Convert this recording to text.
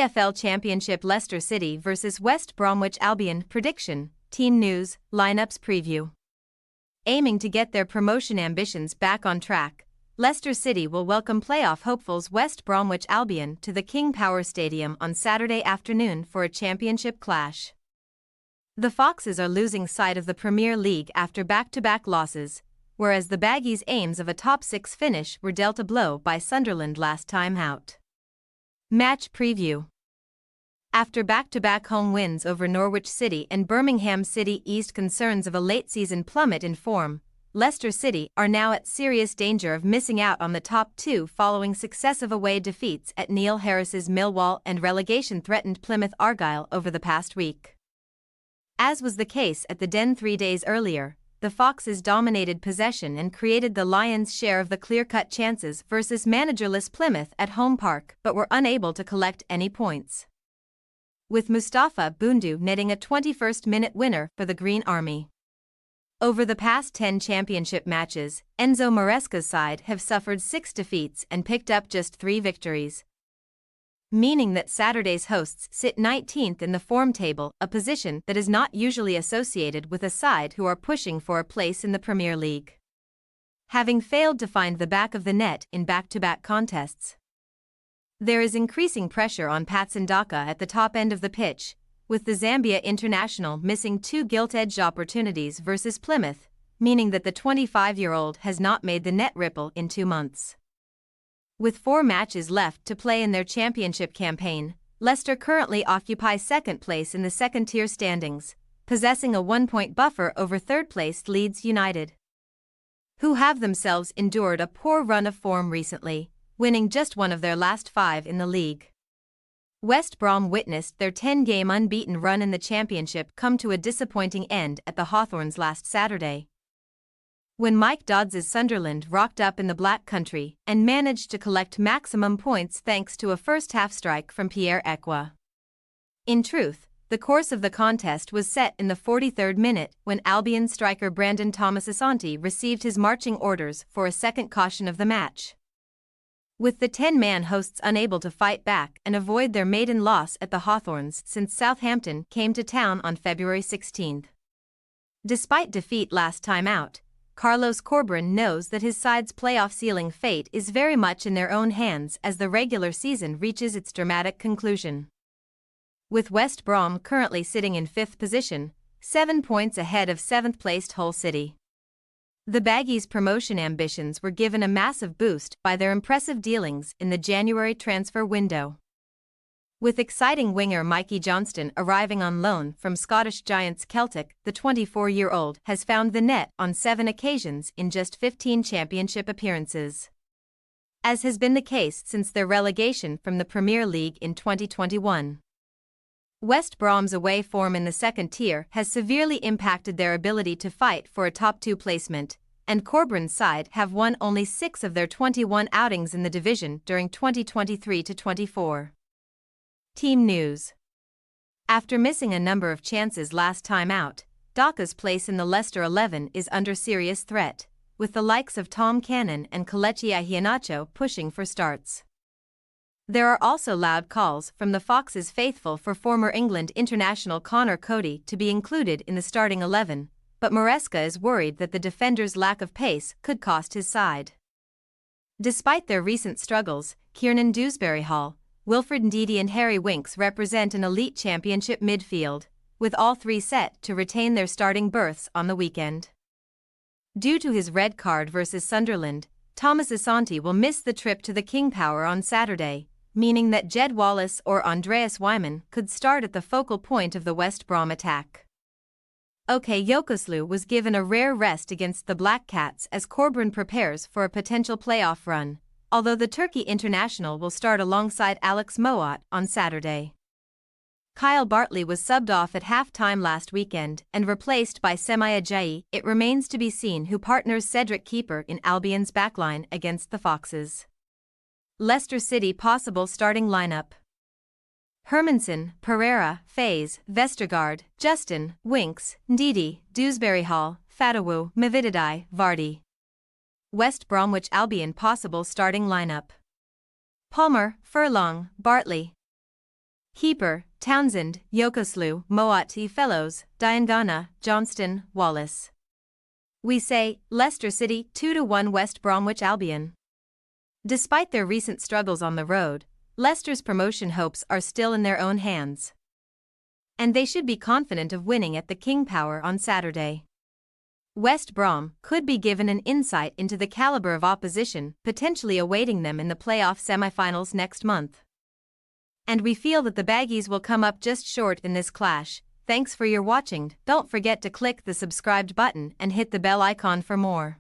EFL Championship Leicester City vs West Bromwich Albion prediction, team news, lineups preview. Aiming to get their promotion ambitions back on track, Leicester City will welcome playoff hopefuls West Bromwich Albion to the King Power Stadium on Saturday afternoon for a championship clash. The Foxes are losing sight of the Premier League after back-to-back losses, whereas the Baggies' aims of a top-6 finish were dealt a blow by Sunderland last time out. Match preview. After back-to-back home wins over Norwich City and Birmingham City eased concerns of a late-season plummet in form, Leicester City are now at serious danger of missing out on the top two following successive away defeats at Neil Harris's Millwall and relegation-threatened Plymouth Argyle over the past week. As was the case at the Den 3 days earlier, the Foxes dominated possession and created the Lions' share of the clear-cut chances versus managerless Plymouth at home park but were unable to collect any points, with Mustafa Bundu netting a 21st-minute winner for the Green Army. Over the past 10 championship matches, Enzo Maresca's side have suffered 6 defeats and picked up just 3 victories, meaning that Saturday's hosts sit 19th in the form table, a position that is not usually associated with a side who are pushing for a place in the Premier League, having failed to find the back of the net in back-to-back contests. There is increasing pressure on Patson Daka at the top end of the pitch, with the Zambia international missing 2 gilt-edged opportunities versus Plymouth, meaning that the 25-year-old has not made the net ripple in 2 months. With 4 matches left to play in their championship campaign, Leicester currently occupy second place in the second-tier standings, possessing a 1-point buffer over third-placed Leeds United, who have themselves endured a poor run of form recently, winning just 1 of their last 5 in the league. West Brom witnessed their 10-game unbeaten run in the championship come to a disappointing end at the Hawthorns last Saturday, when Mike Dodds's Sunderland rocked up in the Black Country and managed to collect maximum points thanks to a first-half strike from Pierre Ekwa. In truth, the course of the contest was set in the 43rd minute when Albion striker Brandon Thomas-Asante received his marching orders for a second caution of the match, with the 10-man hosts unable to fight back and avoid their maiden loss at the Hawthorns since Southampton came to town on February 16. Despite defeat last time out, Carlos Corberán knows that his side's playoff ceiling fate is very much in their own hands as the regular season reaches its dramatic conclusion, with West Brom currently sitting in 5th position, 7 points ahead of 7th-placed Hull City. The Baggies' promotion ambitions were given a massive boost by their impressive dealings in the January transfer window, with exciting winger Mikey Johnston arriving on loan from Scottish giants Celtic. The 24-year-old has found the net on 7 occasions in just 15 championship appearances, as has been the case since their relegation from the Premier League in 2021. West Brom's away form in the second tier has severely impacted their ability to fight for a top 2 placement, and Corberán's side have won only 6 of their 21 outings in the division during 2023-24. Team news. After missing a number of chances last time out, Daka's place in the Leicester 11 is under serious threat, with the likes of Tom Cannon and Kelechi Iheanacho pushing for starts. There are also loud calls from the Foxes faithful for former England international Connor Cody to be included in the starting 11, but Maresca is worried that the defender's lack of pace could cost his side. Despite their recent struggles, Kiernan Dewsbury-Hall, Wilfred Ndidi and Harry Winks represent an elite championship midfield, with all 3 set to retain their starting berths on the weekend. Due to his red card versus Sunderland, Thomas-Asante will miss the trip to the King Power on Saturday, meaning that Jed Wallace or Andreas Wyman could start at the focal point of the West Brom attack. OK Yokoslu was given a rare rest against the Black Cats as Corberán prepares for a potential playoff run, although the Turkey international will start alongside Alex Mowatt on Saturday. Kyle Bartley was subbed off at half-time last weekend and replaced by Semi Ajayi. It remains to be seen who partners Cedric Keeper in Albion's backline against the Foxes. Leicester City possible starting lineup: Hermansen, Pereira, Faze, Vestergaard, Justin, Winks, Ndidi, Dewsbury-Hall, Fatawu, Mavididi, Vardy. West Bromwich Albion possible starting lineup: Palmer, Furlong, Bartley. Keeper, Townsend, Yokoslu, Moati Fellows, Diangana, Johnston, Wallace. We say, Leicester City 2-1 West Bromwich Albion. Despite their recent struggles on the road, Leicester's promotion hopes are still in their own hands. And they should be confident of winning at the King Power on Saturday. West Brom could be given an insight into the caliber of opposition potentially awaiting them in the playoff semi-finals next month. And we feel that the Baggies will come up just short in this clash. Thanks for your watching. Don't forget to click the subscribed button and hit the bell icon for more.